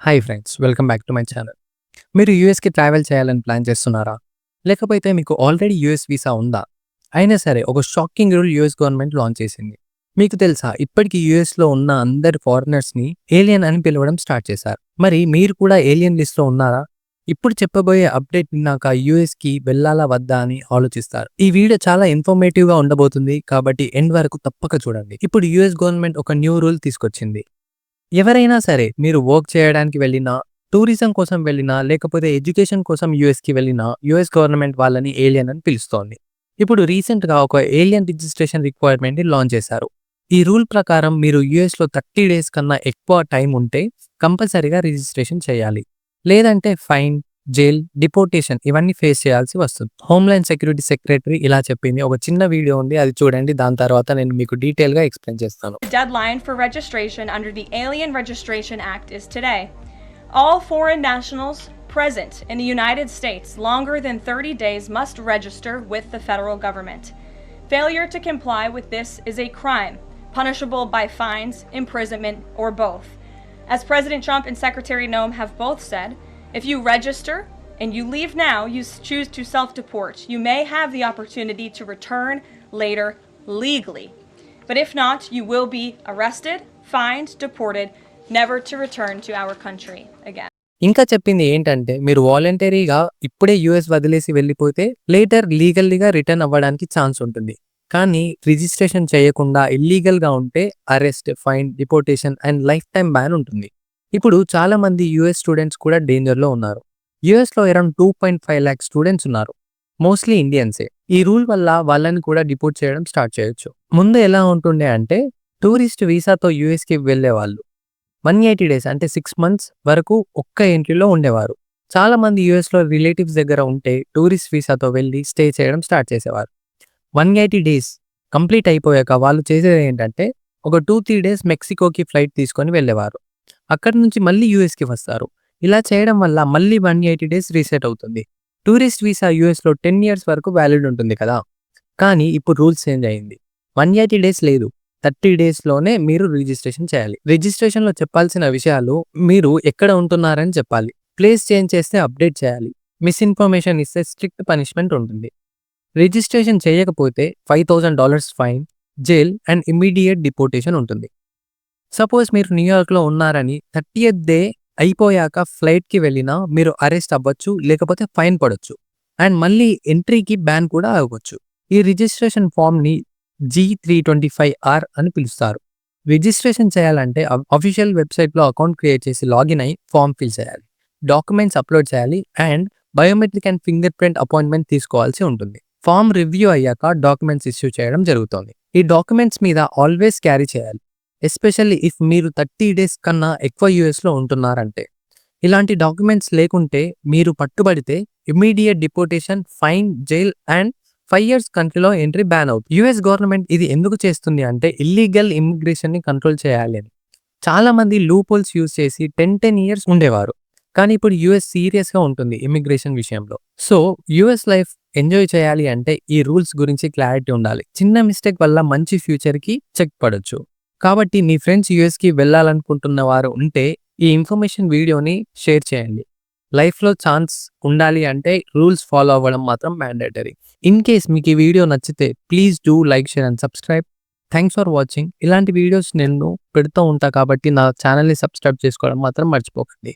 Hi friends, welcome back to my channel. మీరు యూఎస్‌కి travel చేయాలని plan చేస్తున్నారా? లేకపోతే మీకు ఆల్రెడీ యూఎస్ వీసా ఉందా? అయినా సరే ఒక shocking rule US government launch చేసింది. మీకు తెలుసా? ఇప్పటికి యూఎస్‌లో ఉన్న అందరి ఫారినర్స్‌ని ఏలియన్ అని పిలవడం స్టార్ట్ చేశారు. మరి మీరు కూడా ఏలియన్ లిస్ట్‌లో ఉన్నారా? ఇప్పుడు చెప్పబోయే అప్డేట్ విన్నాక యూఎస్‌కి వెళ్ళాలా వద్దా అని ఆలోచిస్తారు. ఈ వీడియో చాలా ఇన్ఫర్మేటివ్‌గా ఉండబోతుంది కాబట్టి ఎండ్ వరకు తప్పక చూడండి. ఇప్పుడు యూఎస్ గవర్నమెంట్ ఒక న్యూ రూల్ తీసుకొచ్చింది. ఎవరైనా సరే మీరు వర్క్ చేయడానికి వెళ్ళినా, టూరిజం కోసం వెళ్ళినా, లేకపోతే ఎడ్యుకేషన్ కోసం యూఎస్‌కి వెళ్ళినా, యూఎస్ గవర్నమెంట్ వాళ్ళని ఏలియన్ అని పిలుస్తోంది. ఇప్పుడు రీసెంట్‌గా ఒక ఏలియన్ రిజిస్ట్రేషన్ రిక్వైర్మెంట్‌ని లాంచ్ చేశారు. ఈ రూల్ ప్రకారం మీరు యూఎస్‌లో 30 డేస్ కన్నా ఎక్కువ టైం ఉంటే కంపల్సరీగా రిజిస్ట్రేషన్ చేయాలి. లేదంటే ఫైన్, జైల్, డిపోర్టేషన్ ఇవన్నీ ఫేస్ చేయాల్సి వస్తుంది. హోమ్‌ల్యాండ్ సెక్యూరిటీ సెక్రటరీ ఇలా చెప్పింది. ఒక చిన్న వీడియో ఉంది, అది చూడండి. దాని తర్వాత నేను మీకు డీటెయిల్‌గా ఎక్స్‌ప్లెయిన్ చేస్తాను. The deadline for registration under the Alien Registration Act is today. All foreign nationals present in the United States longer than 30 days must register with the federal government. Failure to comply with this is a crime, punishable by fines, imprisonment, or both. As President Trump and Secretary Noem have both said, if you register and you leave now, you choose to self-deport. You may have the opportunity to return later legally. But if not, you will be arrested, fined, deported, never to return to our country again. ఇంకా చెప్పింది ఏంటంటే, మీరు వాలంటరీగా ఇప్పుడే US వదిలేసి వెళ్ళిపోతే later లీగల్‌గా return అవ్వడానికి ఛాన్స్ ఉంటుంది. కానీ రిజిస్ట్రేషన్ చేయకుండా ఇల్లీగల్‌గా ఉంటే arrest, fine, deportation and life time ban ఉంటుంది. ఇప్పుడు చాలా మంది యూఎస్ స్టూడెంట్స్ కూడా డేంజర్‌లో ఉన్నారు. యూఎస్‌లో అరౌండ్ 2.5 లాక్ స్టూడెంట్స్ ఉన్నారు. మోస్ట్లీ ఇండియన్సే. ఈ రూల్ వల్ల వాళ్ళని కూడా డిపోర్ట్ చేయడం స్టార్ట్ చేయొచ్చు. ముందు ఎలా ఉంటుండే అంటే, టూరిస్ట్ వీసాతో యూఎస్‌కి వెళ్ళేవాళ్ళు 180 డేస్ అంటే 6 మంత్స్ వరకు ఒక్క ఎంట్రీలో ఉండేవారు. చాలా మంది యూఎస్‌లో రిలేటివ్స్ దగ్గర ఉంటే టూరిస్ట్ వీసాతో వెళ్ళి స్టే చేయడం స్టార్ట్ చేసేవారు. 180 డేస్ కంప్లీట్ అయిపోయాక వాళ్ళు చేసేది ఏంటంటే, ఒక 2-3 డేస్ మెక్సికోకి ఫ్లైట్ తీసుకొని వెళ్ళేవారు. అక్కడి నుంచి మళ్ళీ యూఎస్‌కి వస్తారు. ఇలా చేయడం వల్ల మళ్ళీ 180 డేస్ రీసెట్ అవుతుంది. టూరిస్ట్ వీసా యూఎస్‌లో 10 ఇయర్స్ వరకు వ్యాలిడ్ ఉంటుంది కదా! కానీ ఇప్పుడు రూల్స్ చేంజ్ అయింది. 180 డేస్ లేదు. 30 డేస్‌లోనే మీరు రిజిస్ట్రేషన్ చేయాలి. రిజిస్ట్రేషన్‌లో చెప్పాల్సిన విషయాలు, మీరు ఎక్కడ ఉంటున్నారని చెప్పాలి. ప్లేస్ చేంజ్ చేస్తే అప్డేట్ చేయాలి. మిస్‌ఇన్ఫర్మేషన్ ఇస్తే స్ట్రిక్ట్ పనిష్మెంట్ ఉంటుంది. రిజిస్ట్రేషన్ చేయకపోతే $5,000 fine, jail and immediate deportation ఉంటుంది. సపోజ్ మీరు న్యూయార్క్‌లో ఉన్నారని 30th డే అయిపోయాక ఫ్లైట్‌కి వెళ్ళినా మీరు అరెస్ట్ అవ్వచ్చు, లేకపోతే ఫైన్ పడొచ్చు. అండ్ మళ్ళీ ఎంట్రీకి బ్యాన్ కూడా అవ్వచ్చు. ఈ రిజిస్ట్రేషన్ ఫామ్‌ని G325R అని పిలుస్తారు. రిజిస్ట్రేషన్ చేయాలంటే అఫీషియల్ వెబ్‌సైట్‌లో అకౌంట్ క్రియేట్ చేసి లాగిన్ అయ్యి ఫామ్ ఫిల్ చేయాలి. డాక్యుమెంట్స్ అప్‌లోడ్ చేయాలి and biometric and finger print appointment తీసుకోవాల్సి ఉంటుంది. ఫామ్ రివ్యూ అయ్యాక డాక్యుమెంట్స్ ఇష్యూ చేయడం జరుగుతుంది. ఈ డాక్యుమెంట్స్ మీద ఆల్వేస్ క్యారీ చేయాలి. ఎస్పెషల్లీ ఇఫ్ మీరు 30 డేస్ కన్నా ఎక్కువ యూఎస్‌లో ఉంటున్నారంటే. ఇలాంటి డాక్యుమెంట్స్ లేకుంటే మీరు పట్టుబడితే immediate deportation, fine, jail and 5 years కంట్రీలో ఎంట్రీ బ్యాన్ అవుతుంది. యూఎస్ గవర్నమెంట్ ఇది ఎందుకు చేస్తుంది అంటే ఇల్లీగల్ ఇమిగ్రేషన్‌ని కంట్రోల్ చేయాలి అని. చాలా మంది లూప్ హోల్స్ యూజ్ చేసి 10 ఇయర్స్ ఉండేవారు. కానీ ఇప్పుడు యూఎస్ సీరియస్‌గా ఉంటుంది ఇమిగ్రేషన్ విషయంలో. సో యూఎస్ లైఫ్ ఎంజాయ్ చేయాలి అంటే ఈ రూల్స్ గురించి క్లారిటీ ఉండాలి. చిన్న మిస్టేక్ వల్ల మంచి ఫ్యూచర్‌కి చెక్ పడొచ్చు. కాబట్టి మీ ఫ్రెండ్స్ యూఎస్‌కి వెళ్ళాలనుకుంటున్న వారు ఉంటే ఈ ఇన్ఫర్మేషన్ వీడియోని షేర్ చేయండి. లైఫ్‌లో ఛాన్స్ ఉండాలి అంటే రూల్స్ ఫాలో అవ్వడం మాత్రం మ్యాండేటరీ. ఇన్ కేస్ మీకు ఈ వీడియో నచ్చితే please do like, share and subscribe. Thanks for watching. ఇలాంటి వీడియోస్ నేను పెడుతూ ఉంటా కాబట్టి నా ఛానల్‌ని సబ్స్క్రైబ్ చేసుకోవడం మాత్రం మర్చిపోకండి.